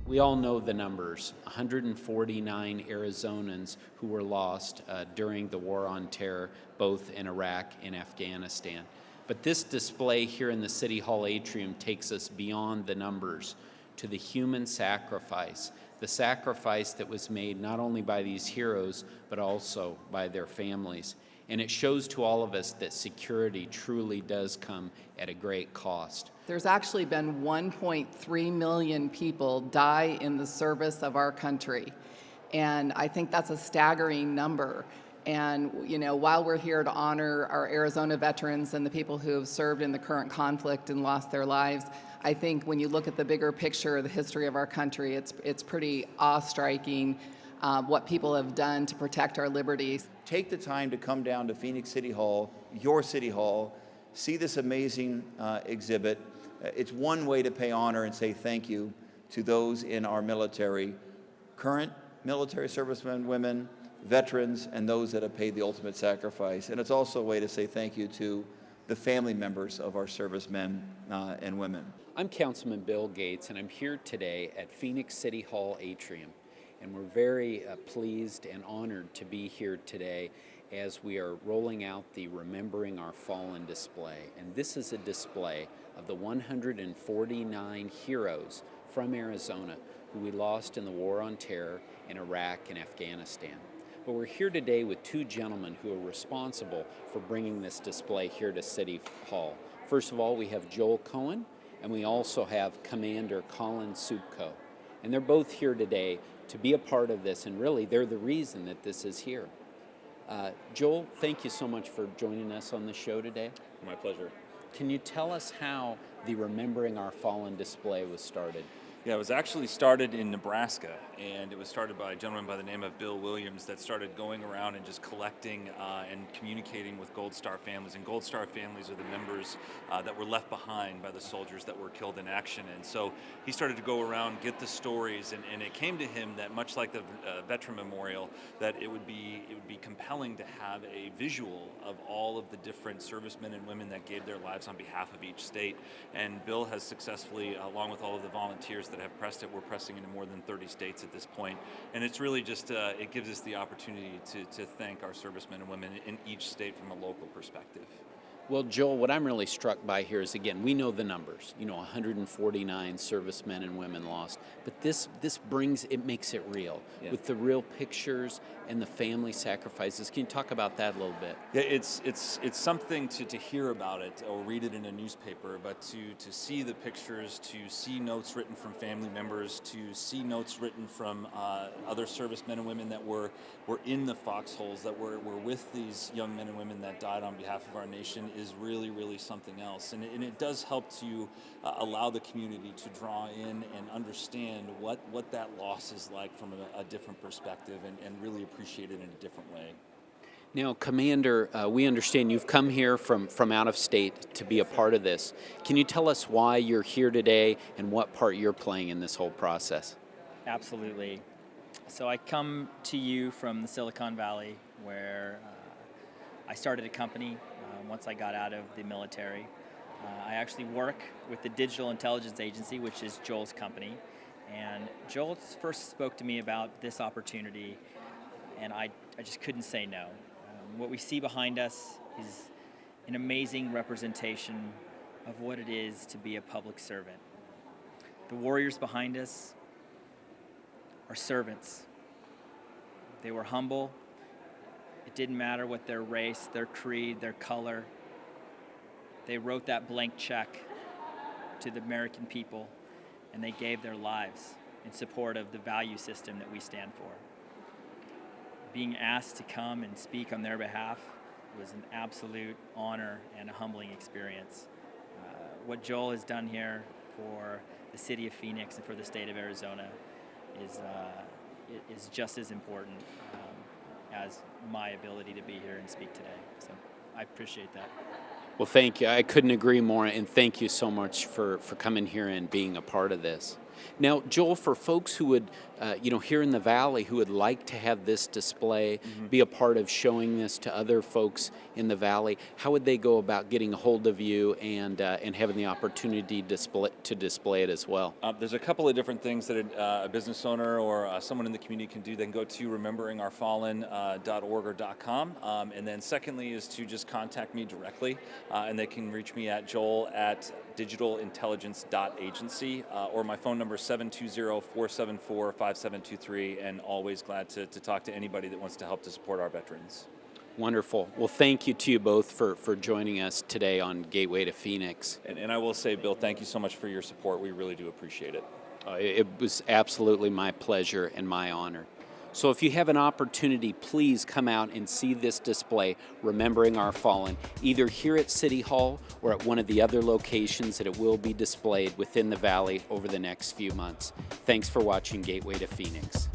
We all know the numbers, 149 Arizonans who were lost during the War on Terror, both in Iraq and Afghanistan. But this display here in the City Hall atrium takes us beyond the numbers to the human sacrifice, the sacrifice that was made not only by these heroes, but also by their families. And it shows to all of us that security truly does come at a great cost. There's actually been 1.3 million people die in the service of our country. And I think that's a staggering number. And, you know, while we're here to honor our Arizona veterans and the people who have served in the current conflict and lost their lives, I think when you look at the bigger picture of the history of our country, it's pretty awe-striking what people have done to protect our liberties. Take the time to come down to Phoenix City Hall, your City Hall, see this amazing exhibit. It's one way to pay honor and say thank you to those in our military, current military servicemen, women, veterans, and those that have paid the ultimate sacrifice. And it's also a way to say thank you to the family members of our servicemen and women. I'm Councilman Bill Gates, and I'm here today at Phoenix City Hall atrium. And we're very pleased and honored to be here today as we are rolling out the Remembering Our Fallen display. And this is a display of the 149 heroes from Arizona who we lost in the War on Terror in Iraq and Afghanistan. But we're here today with two gentlemen who are responsible for bringing this display here to City Hall. First of all, we have Joel Cohen, and we also have Commander Colin Subko. And they're both here today to be a part of this, and really they're the reason that this is here. Joel, thank you so much for joining us on the show today. My pleasure. Can you tell us how the Remembering Our Fallen display was started? Yeah, it was actually started in Nebraska, and it was started by a gentleman by the name of Bill Williams that started going around and just collecting and communicating with Gold Star families. And Gold Star families are the members that were left behind by the soldiers that were killed in action. And so he started to go around, get the stories, and it came to him that much like the Veteran Memorial, that it would be compelling to have a visual of all of the different servicemen and women that gave their lives on behalf of each state. And Bill has successfully, along with all of the volunteers that have pressed it, we're pressing into more than 30 states at this point. And it's really just, it gives us the opportunity to thank our servicemen and women in each state from a local perspective. Well, Joel, what I'm really struck by here is, again, we know the numbers, 149 servicemen and women lost, but this brings, it makes it real, with the real pictures and the family sacrifices. Can you talk about that a little bit? Yeah, it's something to hear about it or read it in a newspaper, but to see the pictures, to see notes written from family members, to see notes written from other servicemen and women that were in the foxholes, that were with these young men and women that died on behalf of our nation, is really, really something else. And it does help to allow the community to draw in and understand what that loss is like from a different perspective and really appreciate it in a different way. Now, Commander, we understand you've come here from out of state to be a part of this. Can you tell us why you're here today and what part you're playing in this whole process? Absolutely. So I come to you from the Silicon Valley, where I started a company once I got out of the military. I actually work with the Digital Intelligence Agency, which is Joel's company. And Joel first spoke to me about this opportunity, and I just couldn't say no. What we see behind us is an amazing representation of what it is to be a public servant. The warriors behind us are servants. They were humble. It didn't matter what their race, their creed, their color. They wrote that blank check to the American people, and they gave their lives in support of the value system that we stand for. Being asked to come and speak on their behalf was an absolute honor and a humbling experience. What Joel has done here for the city of Phoenix and for the state of Arizona is just as important as my ability to be here and speak today. So I appreciate that. Well, thank you. I couldn't agree more, and thank you so much for coming here and being a part of this. Now, Joel, for folks who would here in the Valley who would like to have this display, be a part of showing this to other folks in the Valley, how would they go about getting a hold of you and having the opportunity to display it as well? There's a couple of different things that a business owner or someone in the community can do. They can go to rememberingourfallen.org or .com. And then secondly is to just contact me directly. And they can reach me at joel@digitalintelligence.agency or my phone number is 720-474-5723, and always glad to talk to anybody that wants to help to support our veterans. Wonderful. Well, thank you to you both for joining us today on Gateway to Phoenix. And I will say, Bill, thank you so much for your support. We really do appreciate it. It was absolutely my pleasure and my honor. So if you have an opportunity, please come out and see this display, Remembering Our Fallen, either here at City Hall or at one of the other locations that it will be displayed within the Valley over the next few months. Thanks for watching Gateway to Phoenix.